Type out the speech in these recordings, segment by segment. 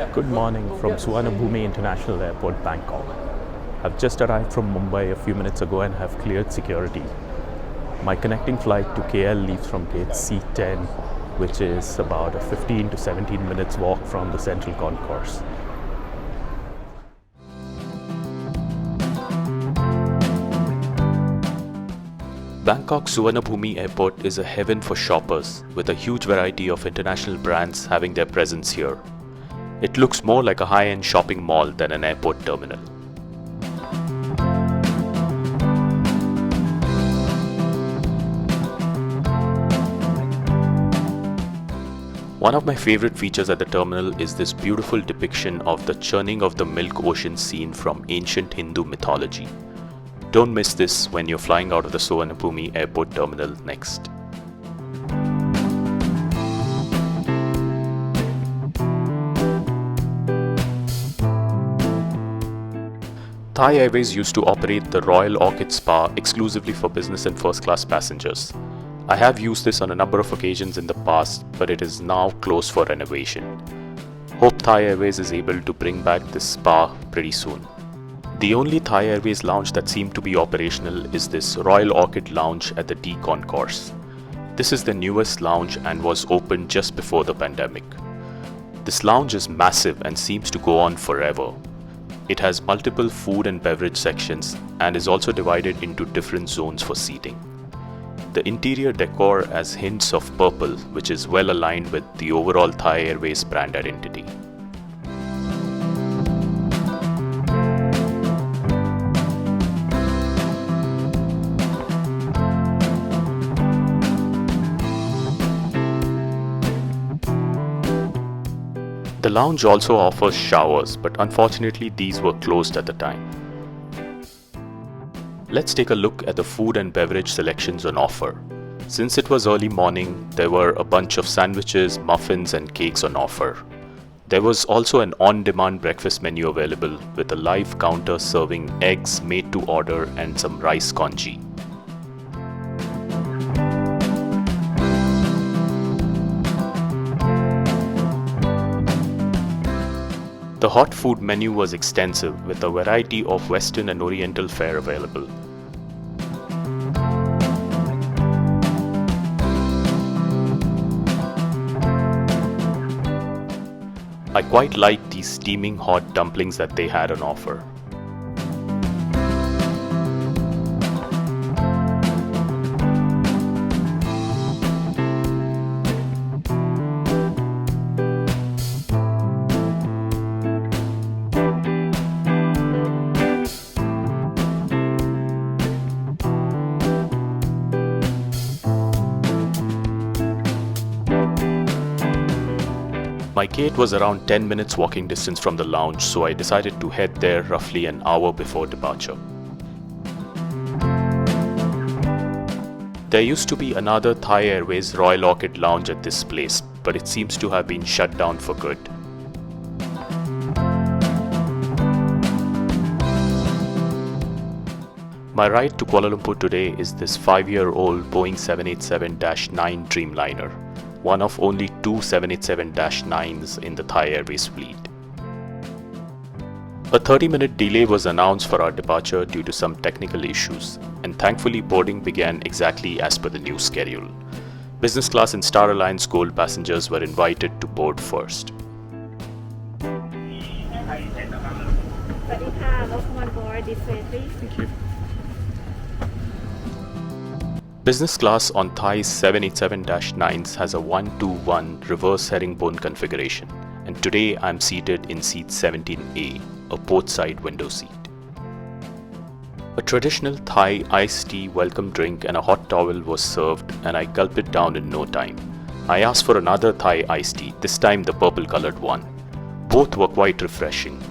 Good morning from Suvarnabhumi International Airport, Bangkok. I've just arrived from Mumbai a few minutes ago and have cleared security. My connecting flight to KL leaves from gate C10, which is about a 15 to 17 minutes walk from the central concourse. Bangkok Suvarnabhumi Airport is a heaven for shoppers, with a huge variety of international brands having their presence here. It looks more like a high-end shopping mall than an airport terminal. One of my favorite features at the terminal is this beautiful depiction of the churning of the milk ocean scene from ancient Hindu mythology. Don't miss this when you're flying out of the Suvarnabhumi Airport terminal next. Thai Airways used to operate the Royal Orchid Spa exclusively for business and first class passengers. I have used this on a number of occasions in the past, but it is now closed for renovation. Hope Thai Airways is able to bring back this spa pretty soon. The only Thai Airways lounge that seemed to be operational is this Royal Orchid Lounge at the D Concourse. This is the newest lounge and was opened just before the pandemic. This lounge is massive and seems to go on forever. It has multiple food and beverage sections and is also divided into different zones for seating. The interior decor has hints of purple, which is well aligned with the overall Thai Airways brand identity. The lounge also offers showers, but unfortunately these were closed at the time. Let's take a look at the food and beverage selections on offer. Since it was early morning, there were a bunch of sandwiches, muffins and cakes on offer. There was also an on-demand breakfast menu available with a live counter serving eggs made to order and some rice congee. The hot food menu was extensive with a variety of Western and Oriental fare available. I quite liked these steaming hot dumplings that they had on offer. My gate was around 10 minutes walking distance from the lounge, so I decided to head there roughly an hour before departure. There used to be another Thai Airways Royal Orchid Lounge at this place, but it seems to have been shut down for good. My ride to Kuala Lumpur today is this 5-year-old Boeing 787-9 Dreamliner, one of only two 787-9s in the Thai Airways fleet. A 30-minute delay was announced for our departure due to some technical issues, and thankfully boarding began exactly as per the new schedule. Business class and Star Alliance Gold passengers were invited to board first. Thank you. Business class on Thai's 787-9s has a 1-2-1 reverse herringbone configuration, and today I'm seated in seat 17A, a port-side window seat. A traditional Thai iced tea welcome drink and a hot towel was served, and I gulped it down in no time. I asked for another Thai iced tea, this time the purple-colored one. Both were quite refreshing.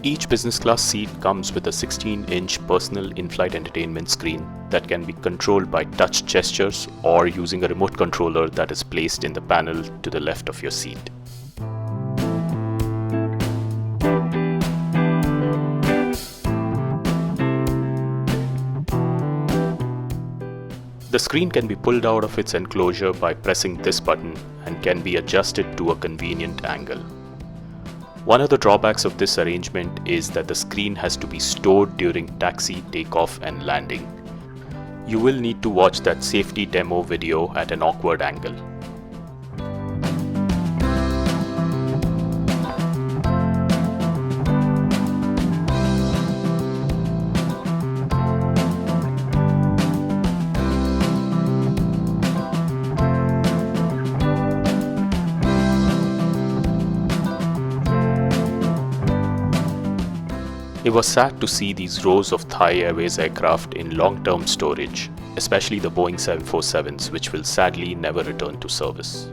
Each business class seat comes with a 16-inch personal in-flight entertainment screen that can be controlled by touch gestures or using a remote controller that is placed in the panel to the left of your seat. The screen can be pulled out of its enclosure by pressing this button and can be adjusted to a convenient angle. One of the drawbacks of this arrangement is that the screen has to be stored during taxi, takeoff and landing. You will need to watch that safety demo video at an awkward angle. It was sad to see these rows of Thai Airways aircraft in long-term storage, especially the Boeing 747s, which will sadly never return to service.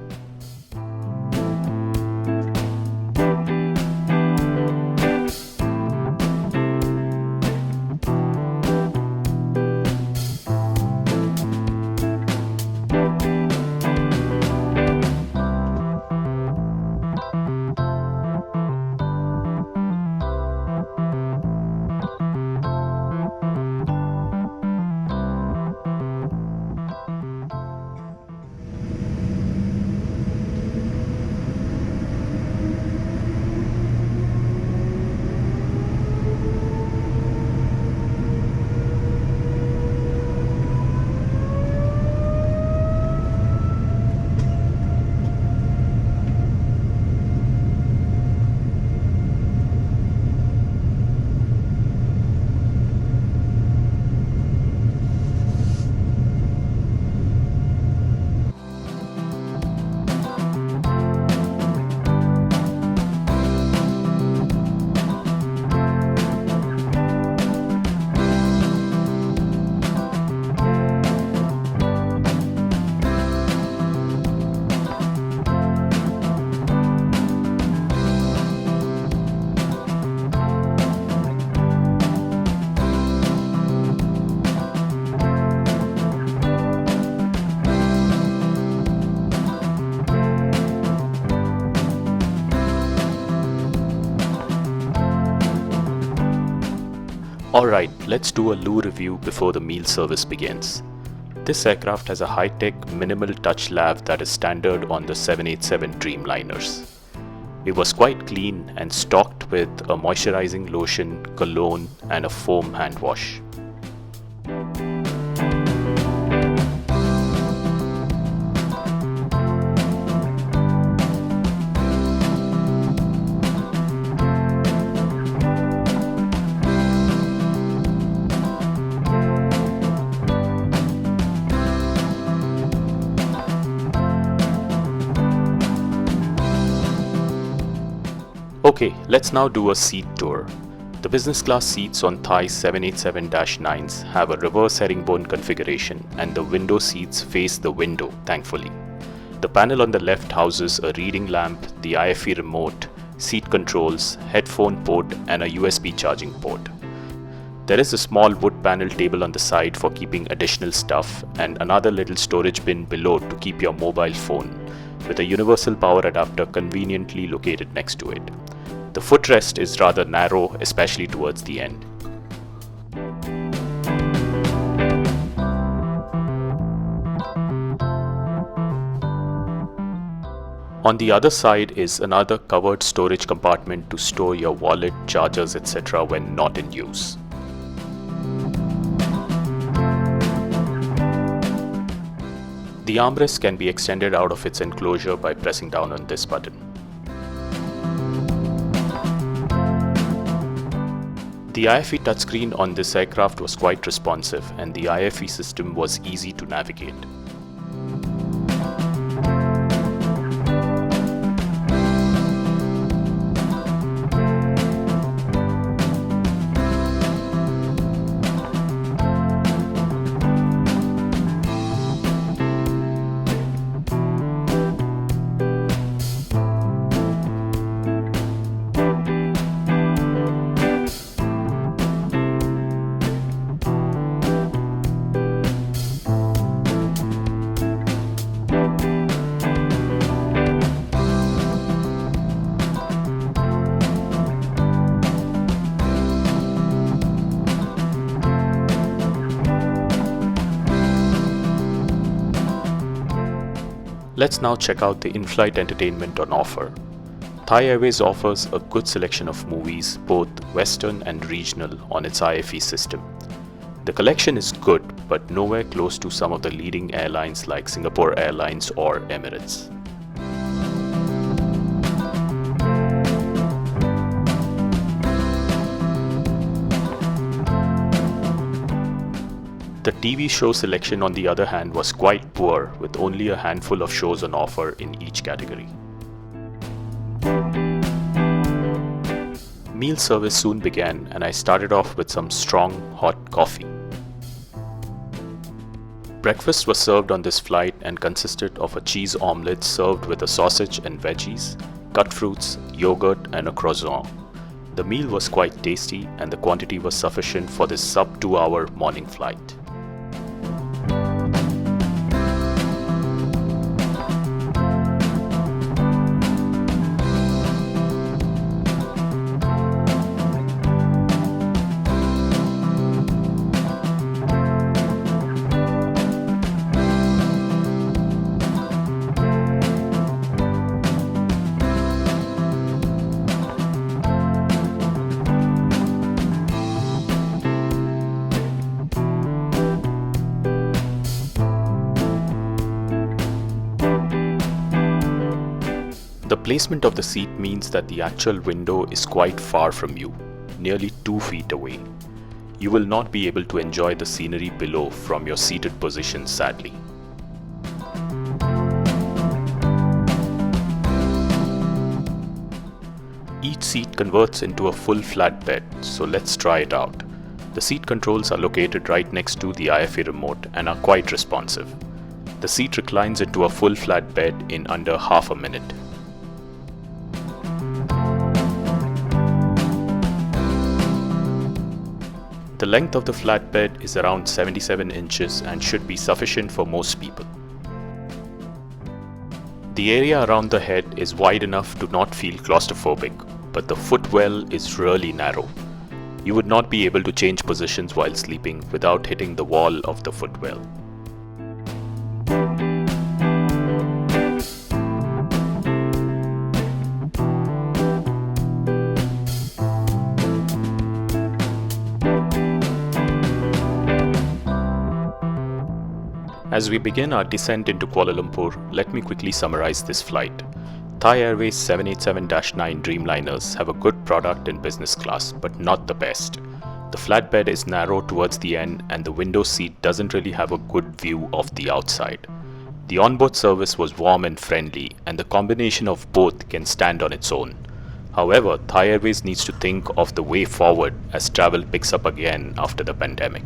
Alright, let's do a loo review before the meal service begins. This aircraft has a high-tech, minimal touch lab that is standard on the 787 Dreamliners. It was quite clean and stocked with a moisturizing lotion, cologne and a foam hand wash. Okay, let's now do a seat tour. The business class seats on Thai 787-9s have a reverse herringbone configuration and the window seats face the window, thankfully. The panel on the left houses a reading lamp, the IFE remote, seat controls, headphone port and a USB charging port. There is a small wood panel table on the side for keeping additional stuff and another little storage bin below to keep your mobile phone, with a universal power adapter conveniently located next to it. The footrest is rather narrow, especially towards the end. On the other side is another covered storage compartment to store your wallet, chargers, etc. when not in use. The armrest can be extended out of its enclosure by pressing down on this button. The IFE touchscreen on this aircraft was quite responsive and the IFE system was easy to navigate. Let's now check out the in-flight entertainment on offer. Thai Airways offers a good selection of movies, both Western and regional, on its IFE system. The collection is good, but nowhere close to some of the leading airlines like Singapore Airlines or Emirates. The TV show selection, on the other hand, was quite poor, with only a handful of shows on offer in each category. Meal service soon began, and I started off with some strong, hot coffee. Breakfast was served on this flight and consisted of a cheese omelette served with a sausage and veggies, cut fruits, yogurt, and a croissant. The meal was quite tasty, and the quantity was sufficient for this sub-2-hour morning flight. The placement of the seat means that the actual window is quite far from you, nearly 2 feet away. You will not be able to enjoy the scenery below from your seated position, sadly. Each seat converts into a full flat bed, so let's try it out. The seat controls are located right next to the IFE remote and are quite responsive. The seat reclines into a full flat bed in under half a minute. The length of the flatbed is around 77 inches and should be sufficient for most people. The area around the head is wide enough to not feel claustrophobic, but the footwell is really narrow. You would not be able to change positions while sleeping without hitting the wall of the footwell. As we begin our descent into Kuala Lumpur, let me quickly summarize this flight. Thai Airways 787-9 Dreamliners have a good product in business class, but not the best. The flatbed is narrow towards the end and the window seat doesn't really have a good view of the outside. The onboard service was warm and friendly, and the combination of both can stand on its own. However, Thai Airways needs to think of the way forward as travel picks up again after the pandemic.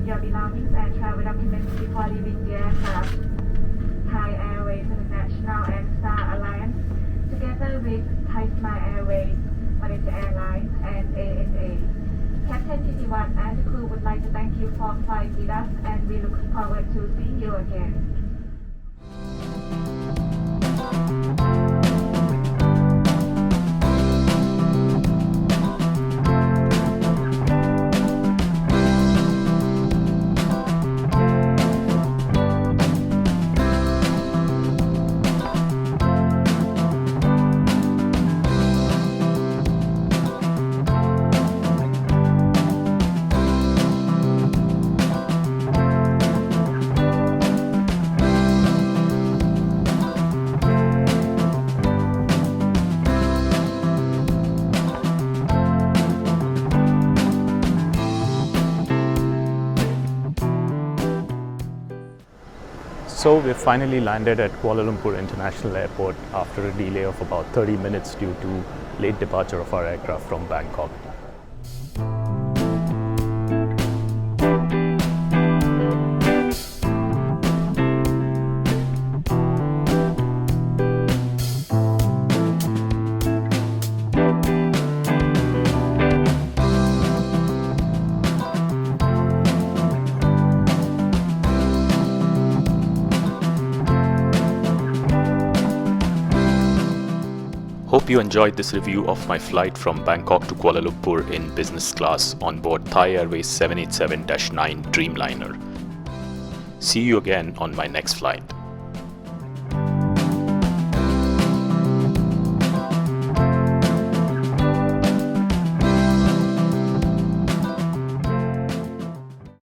Your belongings and travel documents before leaving the aircraft. Thai Airways International and Star Alliance, together with Thai Smile Airways, Malaysia Airlines, and ANA. Captain TT1 and the crew would like to thank you for flying with us, and we look forward to seeing you again. So we've finally landed at Kuala Lumpur International Airport after a delay of about 30 minutes due to late departure of our aircraft from Bangkok. Hope you enjoyed this review of my flight from Bangkok to Kuala Lumpur in business class on board Thai Airways 787-9 Dreamliner. See you again on my next flight.